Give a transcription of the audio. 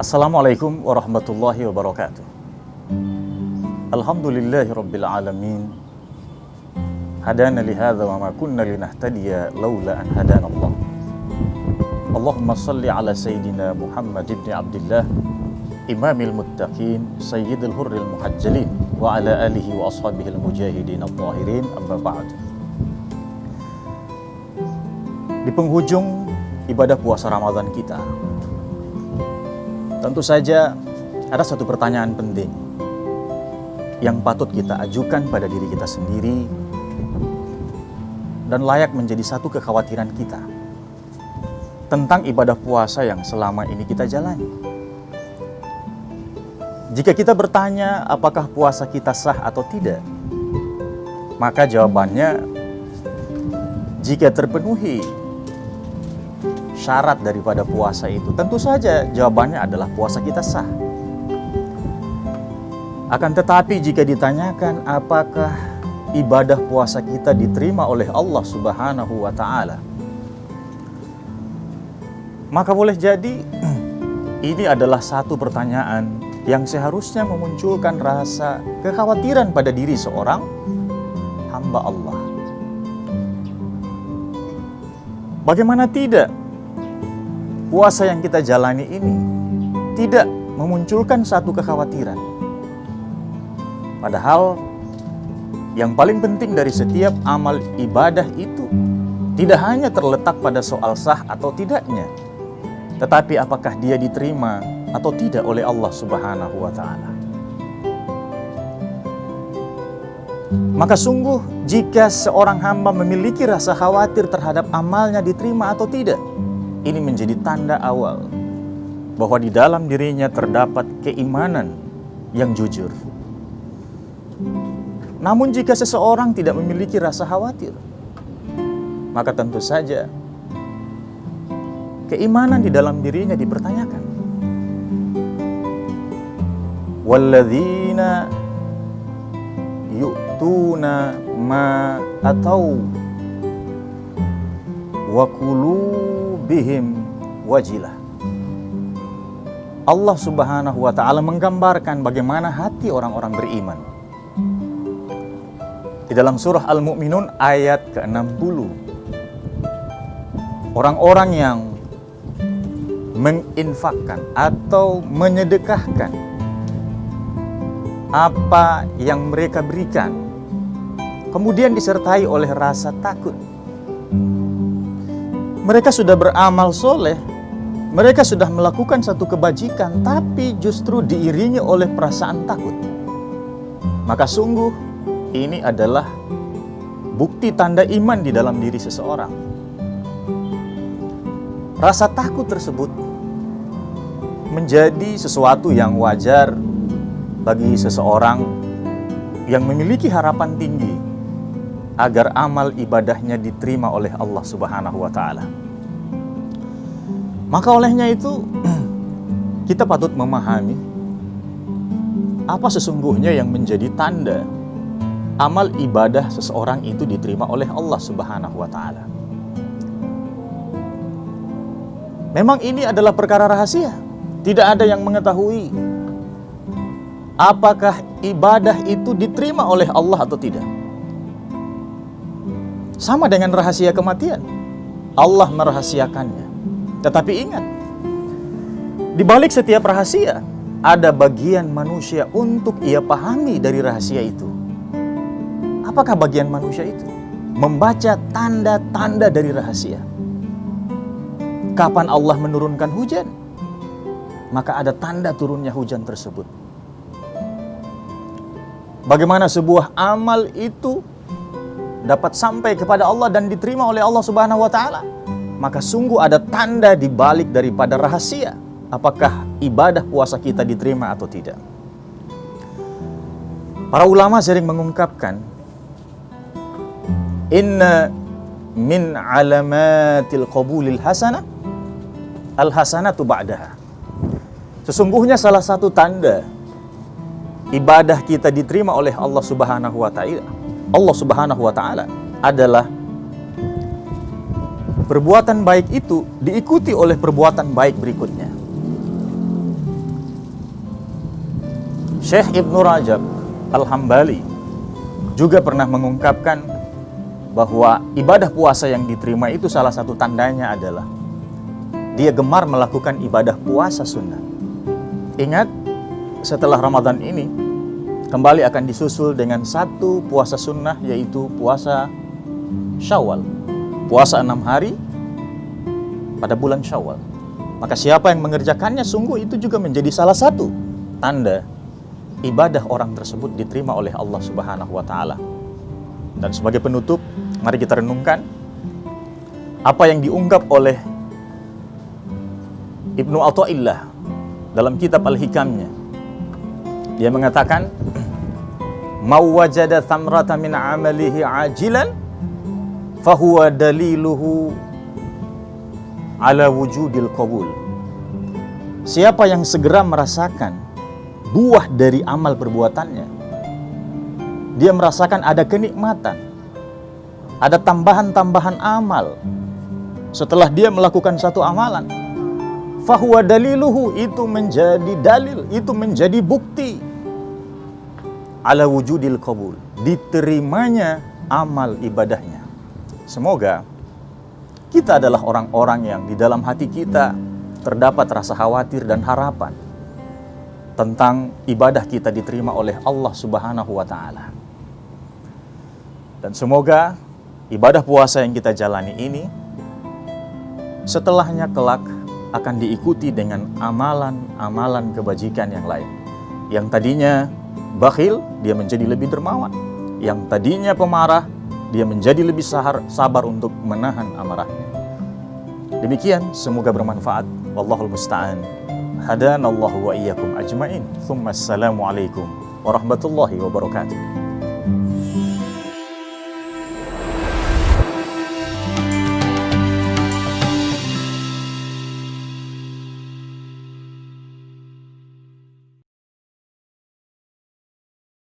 Assalamualaikum warahmatullahi wabarakatuh. Alhamdulillahi rabbil alamin. Hadana lihadza wa ma kunna linahtadiya laula an hadana Allah. Allahumma salli ala sayyidina Muhammad ibn Abdullah imamil muttaqin sayyidil hurril muhajjalin wa ala alihi wa ashabihil mujahidin adh-dhahirin, amma ba'd. Di penghujung ibadah puasa Ramadan kita, tentu saja ada satu pertanyaan penting yang patut kita ajukan pada diri kita sendiri dan layak menjadi satu kekhawatiran kita tentang ibadah puasa yang selama ini kita jalani. Jika kita bertanya apakah puasa kita sah atau tidak, maka jawabannya, jika terpenuhi syarat daripada puasa itu, tentu saja jawabannya adalah puasa kita sah. Akan tetapi jika ditanyakan apakah ibadah puasa kita diterima oleh Allah Subhanahu wa Ta'ala, maka boleh jadi ini adalah satu pertanyaan yang seharusnya memunculkan rasa kekhawatiran pada diri seorang hamba Allah. Bagaimana tidak, puasa yang kita jalani ini tidak memunculkan satu kekhawatiran. Padahal yang paling penting dari setiap amal ibadah itu tidak hanya terletak pada soal sah atau tidaknya, tetapi apakah dia diterima atau tidak oleh Allah Subhanahu wa Ta'ala. Maka sungguh jika seorang hamba memiliki rasa khawatir terhadap amalnya diterima atau tidak, ini menjadi tanda awal bahwa di dalam dirinya terdapat keimanan yang jujur. Namun jika seseorang tidak memiliki rasa khawatir, maka tentu saja keimanan di dalam dirinya dipertanyakan. Walladzina yu'tuna ma atau wa qulubihim wajilah. Allah Subhanahu wa Ta'ala menggambarkan bagaimana hati orang-orang beriman di dalam surah Al-Mu'minun ayat ke-60. Orang-orang yang menginfakkan atau menyedekahkan apa yang mereka berikan, kemudian disertai oleh rasa takut. Mereka sudah beramal soleh, mereka sudah melakukan satu kebajikan, tapi justru diiringi oleh perasaan takut. Maka sungguh ini adalah bukti tanda iman di dalam diri seseorang. Rasa takut tersebut menjadi sesuatu yang wajar bagi seseorang yang memiliki harapan tinggi agar amal ibadahnya diterima oleh Allah Subhanahu wa Ta'ala. Maka olehnya itu kita patut memahami apa sesungguhnya yang menjadi tanda amal ibadah seseorang itu diterima oleh Allah Subhanahu wa Ta'ala. Memang ini adalah perkara rahasia. Tidak ada yang mengetahui apakah ibadah itu diterima oleh Allah atau tidak. Sama dengan rahasia kematian, Allah merahasiakannya. Tetapi ingat, di balik setiap rahasia ada bagian manusia untuk ia pahami dari rahasia itu. Apakah bagian manusia itu? Membaca tanda-tanda dari rahasia. Kapan Allah menurunkan hujan? Maka ada tanda turunnya hujan tersebut. Bagaimana sebuah amal itu dapat sampai kepada Allah dan diterima oleh Allah Subhanahu wa Ta'ala? Maka sungguh ada tanda di balik daripada rahasia apakah ibadah puasa kita diterima atau tidak. Para ulama sering mengungkapkan, inna min alamatil qabulil hasanah al-hasanatu ba'daha. Sesungguhnya salah satu tanda ibadah kita diterima oleh Allah Subhanahu wa Ta'ala adalah perbuatan baik itu diikuti oleh perbuatan baik berikutnya. Syekh Ibnu Rajab Al-Hambali juga pernah mengungkapkan bahwa ibadah puasa yang diterima itu salah satu tandanya adalah dia gemar melakukan ibadah puasa sunnah. Ingat, setelah Ramadan ini kembali akan disusul dengan satu puasa sunnah, yaitu puasa Syawal. Puasa 6 hari pada bulan Syawal. Maka siapa yang mengerjakannya, sungguh itu juga menjadi salah satu tanda ibadah orang tersebut diterima oleh Allah Subhanahu wa taala. Dan sebagai penutup, mari kita renungkan apa yang diungkap oleh Ibnu Athaillah dalam kitab Al-Hikamnya. Dia mengatakan, "Mau wajada thamrata min amalihi ajilan fahuwa daliluhu ala wujudil qabul." Siapa yang segera merasakan buah dari amal perbuatannya, dia merasakan ada kenikmatan, ada tambahan-tambahan amal setelah dia melakukan satu amalan, fahuwa daliluhu, itu menjadi dalil, itu menjadi bukti ala wujudil qabul, diterimanya amal ibadahnya. Semoga kita adalah orang-orang yang di dalam hati kita terdapat rasa khawatir dan harapan tentang ibadah kita diterima oleh Allah Subhanahu wa taala. Dan semoga ibadah puasa yang kita jalani ini setelahnya kelak akan diikuti dengan amalan-amalan kebajikan yang lain. Yang tadinya bakhil, dia menjadi lebih dermawan. Yang tadinya pemarah, dia menjadi lebih sabar untuk menahan amarahnya. Demikian, semoga bermanfaat. Wallahul musta'an. Hadanallahu wa iyyakum ajmain. Tsumma assalamu alaikum warahmatullahi wabarakatuh.